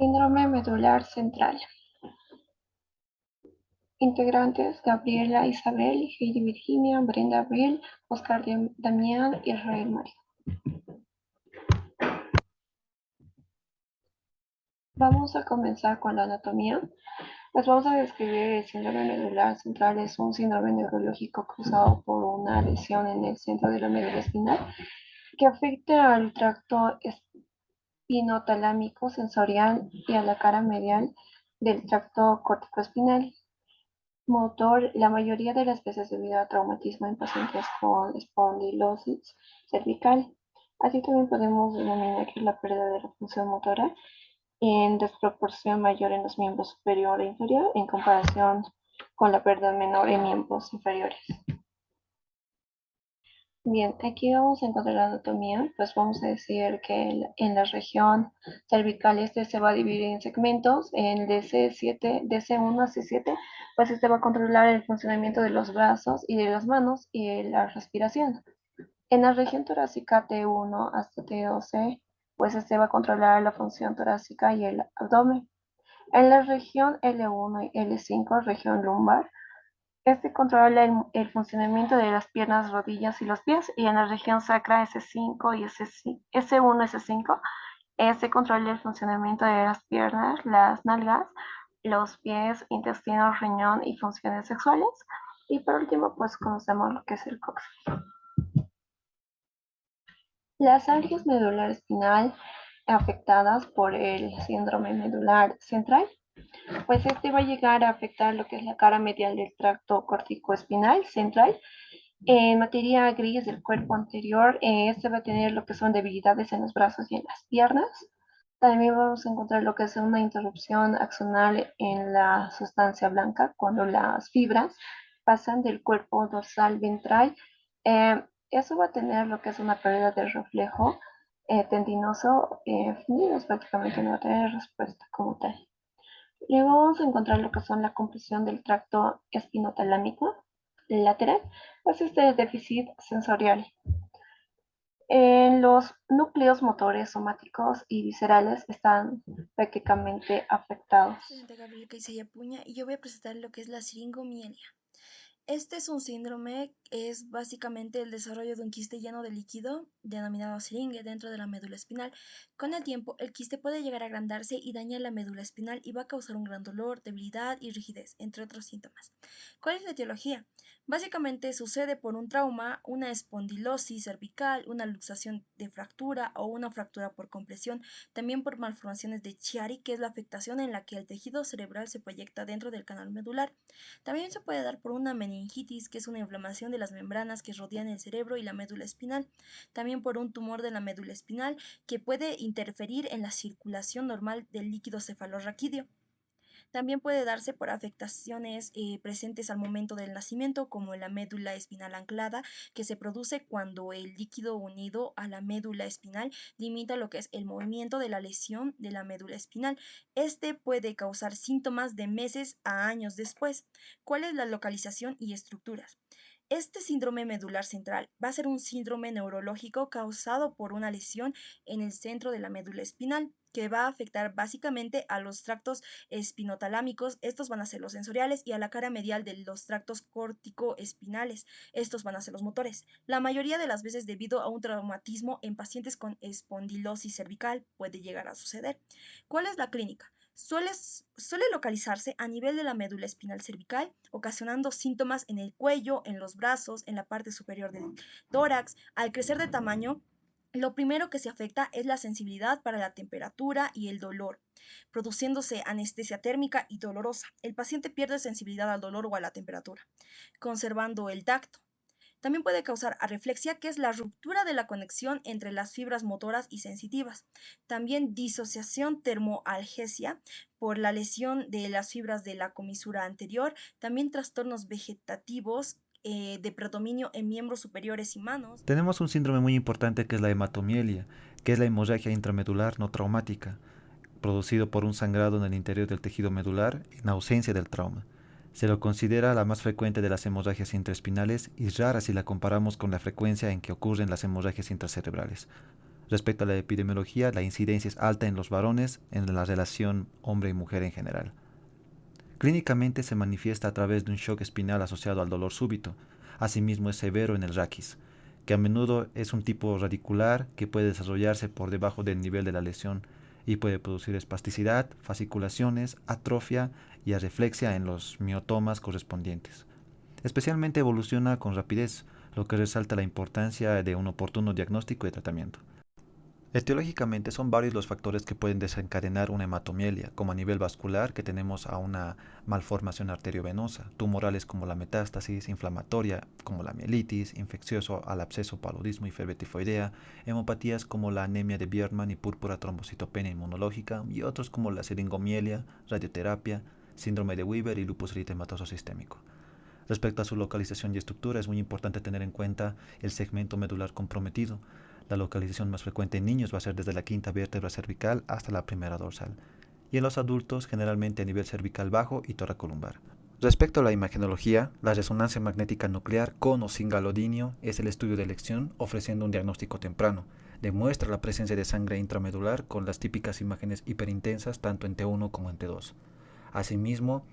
Síndrome medular central. Integrantes: Gabriela Isabel, Heidi Virginia, Brenda Abril, Oscar Damián, Israel Mario. Vamos a comenzar con la anatomía. Pues vamos a describir el síndrome medular central. Es un síndrome neurológico causado por una lesión en el centro de la médula espinal que afecta al tracto espinotalámico sensorial y a la cara medial del tracto corticoespinal motor, la mayoría de las veces debido a traumatismo en pacientes con espondilosis cervical. Así también podemos denominar que la pérdida de la función motora en desproporción mayor en los miembros superior e inferior en comparación con la pérdida menor en miembros inferiores. Bien, aquí vamos a encontrar la anatomía. Pues vamos a decir que en la región cervical se va a dividir en segmentos. En DC7, DC1 a C7, pues va a controlar el funcionamiento de los brazos y de las manos y la respiración. En la región torácica T1 hasta T12, pues va a controlar la función torácica y el abdomen. En la región L1 y L5, región lumbar, controla el funcionamiento de las piernas, rodillas y los pies, y en la región sacra S5 y S1, S5, controla el funcionamiento de las piernas, las nalgas, los pies, intestino, riñón y funciones sexuales. Y por último, pues conocemos lo que es el coxis. Las áreas medular espinal afectadas por el síndrome medular central, pues va a llegar a afectar lo que es la cara medial del tracto corticoespinal central. En materia gris del cuerpo anterior, va a tener lo que son debilidades en los brazos y en las piernas. También vamos a encontrar lo que es una interrupción axonal en la sustancia blanca cuando las fibras pasan del cuerpo dorsal ventral. Eso va a tener lo que es una pérdida de reflejo tendinoso, fluidos, prácticamente no va a tener respuesta como tal. Luego vamos a encontrar lo que son la compresión del tracto espinotalámico lateral, pues es déficit sensorial. Los núcleos motores somáticos y viscerales están prácticamente afectados. Soy Gabriel Caiceya Puña y yo voy a presentar lo que es la siringomielia. Este es un síndrome, es básicamente el desarrollo de un quiste lleno de líquido, denominado siringe, dentro de la médula espinal. Con el tiempo, el quiste puede llegar a agrandarse y dañar la médula espinal y va a causar un gran dolor, debilidad y rigidez, entre otros síntomas. ¿Cuál es la etiología? Básicamente sucede por un trauma, una espondilosis cervical, una luxación de fractura o una fractura por compresión, también por malformaciones de Chiari, que es la afectación en la que el tejido cerebral se proyecta dentro del canal medular. También se puede dar por una meningitis, que es una inflamación de las membranas que rodean el cerebro y la médula espinal. También por un tumor de la médula espinal que puede interferir en la circulación normal del líquido cefalorraquídeo. También puede darse por afectaciones presentes al momento del nacimiento, como la médula espinal anclada, que se produce cuando el líquido unido a la médula espinal limita lo que es el movimiento de la lesión de la médula espinal. Este puede causar síntomas de meses a años después. ¿Cuál es la localización y estructuras? Este síndrome medular central va a ser un síndrome neurológico causado por una lesión en el centro de la médula espinal que va a afectar básicamente a los tractos espinotalámicos. Estos van a ser los sensoriales, y a la cara medial de los tractos corticoespinales. Estos van a ser los motores. La mayoría de las veces, debido a un traumatismo en pacientes con espondilosis cervical, puede llegar a suceder. ¿Cuál es la clínica? Suele localizarse a nivel de la médula espinal cervical, ocasionando síntomas en el cuello, en los brazos, en la parte superior del tórax. Al crecer de tamaño, lo primero que se afecta es la sensibilidad para la temperatura y el dolor, produciéndose anestesia térmica y dolorosa. El paciente pierde sensibilidad al dolor o a la temperatura, conservando el tacto. También puede causar arreflexia, que es la ruptura de la conexión entre las fibras motoras y sensitivas. También disociación termoalgesia por la lesión de las fibras de la comisura anterior. También trastornos vegetativos de predominio en miembros superiores y manos. Tenemos un síndrome muy importante que es la hematomielia, que es la hemorragia intramedular no traumática, producido por un sangrado en el interior del tejido medular en ausencia del trauma. Se lo considera la más frecuente de las hemorragias intraespinales y rara si la comparamos con la frecuencia en que ocurren las hemorragias intracerebrales. Respecto a la epidemiología, la incidencia es alta en los varones en la relación hombre y mujer en general. Clínicamente se manifiesta a través de un shock espinal asociado al dolor súbito. Asimismo es severo en el raquis, que a menudo es un tipo radicular que puede desarrollarse por debajo del nivel de la lesión y puede producir espasticidad, fasciculaciones, atrofia y areflexia en los miotomas correspondientes. Especialmente evoluciona con rapidez, lo que resalta la importancia de un oportuno diagnóstico y tratamiento. Etiológicamente son varios los factores que pueden desencadenar una hematomielia, como a nivel vascular, que tenemos a una malformación arteriovenosa, tumorales como la metástasis, inflamatoria como la mielitis, infeccioso al absceso, paludismo y fiebre tifoidea, hemopatías como la anemia de Biermann y púrpura trombocitopenia inmunológica, y otros como la siringomielia, radioterapia, síndrome de Weaver y lupus eritematoso sistémico. Respecto a su localización y estructura, es muy importante tener en cuenta el segmento medular comprometido. La localización más frecuente en niños va a ser desde la quinta vértebra cervical hasta la primera dorsal, y en los adultos generalmente a nivel cervical bajo y toracolumbar. Respecto a la imagenología, la resonancia magnética nuclear con o sin galodinio es el estudio de elección ofreciendo un diagnóstico temprano. Demuestra la presencia de sangre intramedular con las típicas imágenes hiperintensas tanto en T1 como en T2. Asimismo,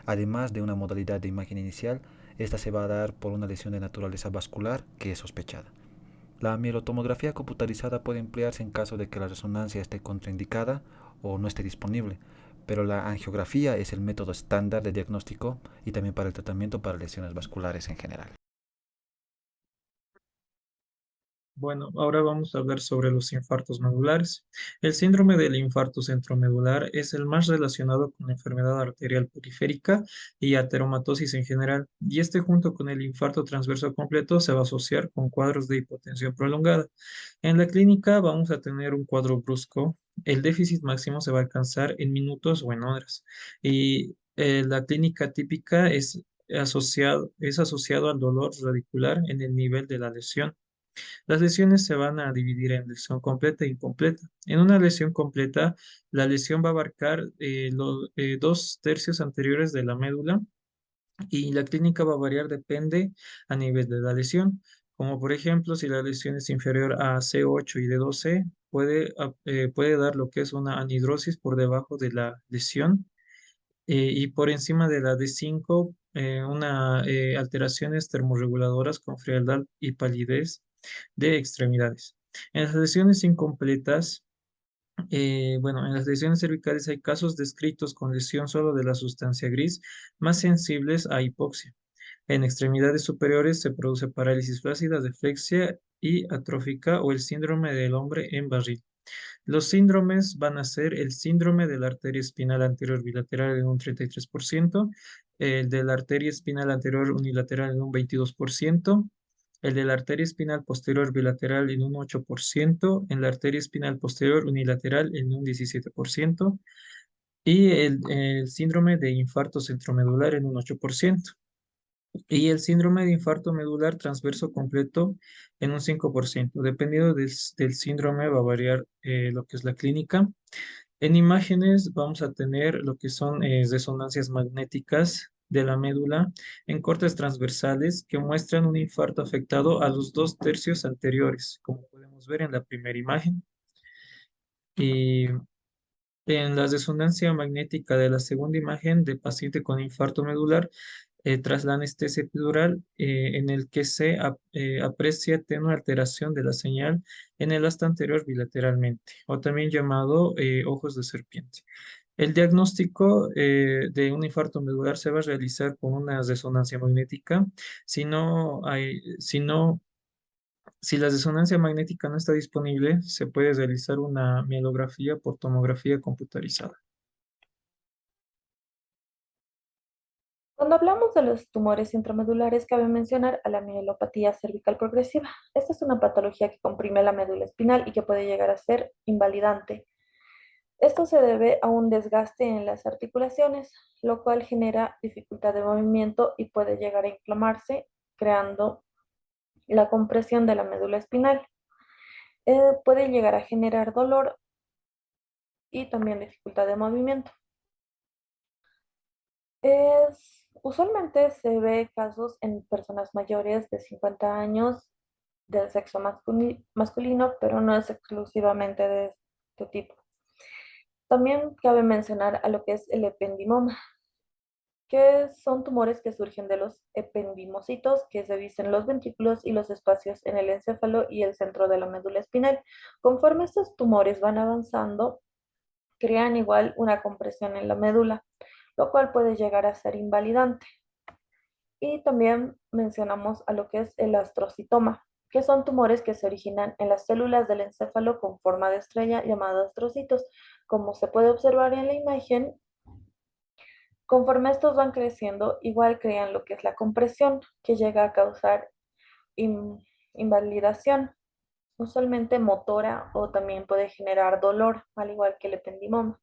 además de una modalidad de imagen inicial, esta se va a dar por una lesión de naturaleza vascular que es sospechada. La mielotomografía computarizada puede emplearse en caso de que la resonancia esté contraindicada o no esté disponible, pero la angiografía es el método estándar de diagnóstico y también para el tratamiento para lesiones vasculares en general. Bueno, ahora vamos a ver sobre los infartos medulares. El síndrome del infarto centromedular es el más relacionado con la enfermedad arterial periférica y ateromatosis en general, y este junto con el infarto transverso completo se va a asociar con cuadros de hipotensión prolongada. En la clínica vamos a tener un cuadro brusco. El déficit máximo se va a alcanzar en minutos o en horas, y la clínica típica es asociado al dolor radicular en el nivel de la lesión. Las lesiones se van a dividir en lesión completa e incompleta. En una lesión completa, la lesión va a abarcar los 2 tercios anteriores de la médula y la clínica va a variar, depende a nivel de la lesión. Como por ejemplo, si la lesión es inferior a C8 y D12, puede dar lo que es una anhidrosis por debajo de la lesión y por encima de la D5, una alteraciones termorreguladoras con frialdad y palidez de extremidades. En las lesiones incompletas, bueno, en las lesiones cervicales hay casos descritos con lesión solo de la sustancia gris, más sensibles a hipoxia. En extremidades superiores se produce parálisis flácida, deflexia y atrófica o el síndrome del hombre en barril. Los síndromes van a ser el síndrome de la arteria espinal anterior bilateral en un 33%, el de la arteria espinal anterior unilateral en un 22%, el de la arteria espinal posterior bilateral en un 8%, en la arteria espinal posterior unilateral en un 17% y el síndrome de infarto centromedular en un 8%. Y el síndrome de infarto medular transverso completo en un 5%. Dependiendo del síndrome va a variar lo que es la clínica. En imágenes vamos a tener lo que son resonancias magnéticas de la médula en cortes transversales que muestran un infarto afectado a los 2 tercios anteriores, como podemos ver en la primera imagen. Y en la resonancia magnética de la segunda imagen de paciente con infarto medular, tras la anestesia epidural, en el que se aprecia tenue alteración de la señal en el asta anterior bilateralmente, o también llamado ojos de serpiente. El diagnóstico de un infarto medular se va a realizar con una resonancia magnética. Si la resonancia magnética no está disponible, se puede realizar una mielografía por tomografía computarizada. Cuando hablamos de los tumores intramedulares, cabe mencionar a la mielopatía cervical progresiva. Esta es una patología que comprime la médula espinal y que puede llegar a ser invalidante. Esto se debe a un desgaste en las articulaciones, lo cual genera dificultad de movimiento y puede llegar a inflamarse, creando la compresión de la médula espinal. Puede llegar a generar dolor y también dificultad de movimiento. Usualmente se ve casos en personas mayores de 50 años del sexo masculino, pero no es exclusivamente de este tipo. También cabe mencionar a lo que es el ependimoma, que son tumores que surgen de los ependimocitos que se divisen los ventrículos y los espacios en el encéfalo y el centro de la médula espinal. Conforme estos tumores van avanzando, crean igual una compresión en la médula, lo cual puede llegar a ser invalidante. Y también mencionamos a lo que es el astrocitoma, que son tumores que se originan en las células del encéfalo con forma de estrella llamadas astrocitos. Como se puede observar en la imagen, conforme estos van creciendo, igual crean lo que es la compresión, que llega a causar in- invalidación, usualmente motora, o también puede generar dolor, al igual que el ependimoma.